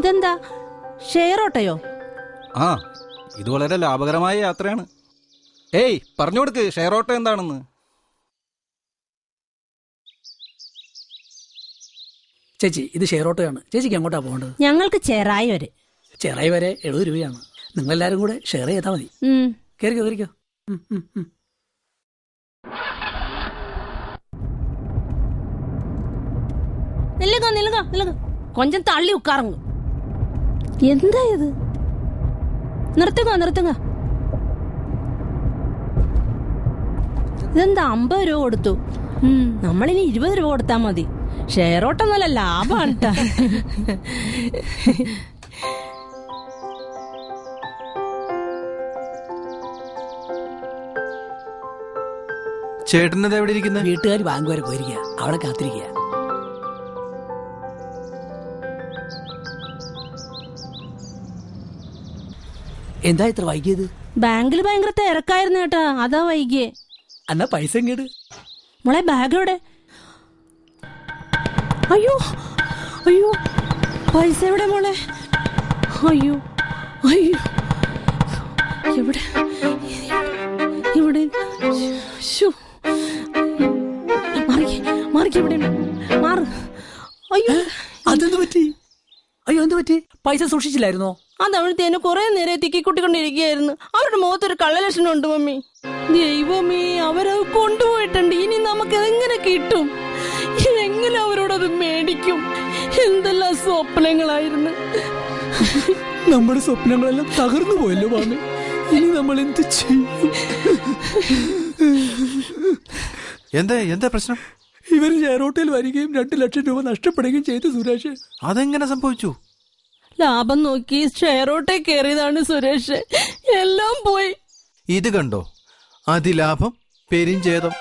ഇതെന്താ, ഷെയർ ഓട്ടയോ? ആ, ഇത് വളരെ ലാഭകരമായ യാത്രയാണ്. ഏയ്, പറഞ്ഞു കൊടുക്ക് ഷെയർ ഓട്ടോ എന്താണെന്ന്. ചേച്ചി, ഇത് ഷെയർ ഓട്ടോയാണ്. ചേച്ചിക്ക് എങ്ങോട്ടാ പോകേണ്ടത്? ഞങ്ങൾക്ക് ചെറായി വരെ. ചെറായി വരെ 70 രൂപയാണ്. നിങ്ങളെല്ലാരും കൂടെ ഷെയർ ചെയ്താൽ മതി. കയറിക്കോ കയറിക്കോ. കൊഞ്ചം തള്ളി ഉക്കാറങ്ങ്. എന്താ ഇത്? നിർത്തുക. ഇതെന്താ 50 രൂപ കൊടുത്തു? നമ്മളിനി 20 രൂപ കൊടുത്താ മതി. ഷെയർ ഓട്ടം നല്ല ലാഭമാണ് ട്ടാ. ചേട്ടനത് എവിടെ ഇരിക്കുന്നത്? വീട്ടുകാർ ബാങ്ക് വരെ പോയിരിക്കുക, അവിടെ കാത്തിരിക്കുക. എന്താ ഇത്ര വൈകിയത്? ബാങ്കിൽ ഭയങ്കര തിരക്കായിരുന്നു കേട്ടാ, അതാ വൈകിയേ. എന്നാ പൈസ എങ്ങോട്ട്? മോളെ ബാഗോടെ? അയ്യോ അയ്യോ, പൈസ എവിടെ മോളെ? അയ്യോ അയ്യോ, എവിടെ? ഇവിടെ മാറ്. അയ്യോ, അതെന്ത് പറ്റി? അയ്യോ, എന്ത് പറ്റി? പൈസ സൂക്ഷിച്ചില്ലായിരുന്നോ? അതവിടുത്തെ കുറെ നേരെ തിക്കിക്കൂട്ടിക്കൊണ്ടിരിക്കുകയായിരുന്നു. അവരുടെ മുഖത്തൊരു കള്ളലക്ഷണം ഉണ്ട് മമ്മി. ദൈവമേ, അവരത് കൊണ്ടുപോയിട്ടുണ്ട്. ഇനി നമുക്ക് എങ്ങനെ കിട്ടും? എങ്ങനെ അവരോടത് മേടിക്കും? എന്തെല്ലാം സ്വപ്നങ്ങളായിരുന്നു. നമ്മുടെ സ്വപ്നങ്ങളെല്ലാം തകർന്നു പോയല്ലോ മാമി. ഇനി നമ്മൾ എന്ത് ചെയ്യും? എന്താ പ്രശ്നം? ഇവർ ഷെയറോട്ടയിൽ വരികയും 2 ലക്ഷം രൂപ നഷ്ടപ്പെടുകയും ചെയ്തു സുരേഷ്. അതെങ്ങനെ സംഭവിച്ചു? ലാഭം നോക്കി ഷെയറോട്ടെ കയറിയതാണ് സുരേഷ്. എല്ലാം പോയി. ഇത് കണ്ടോ, അതിലാഭം പെരിഞ്ചേതം.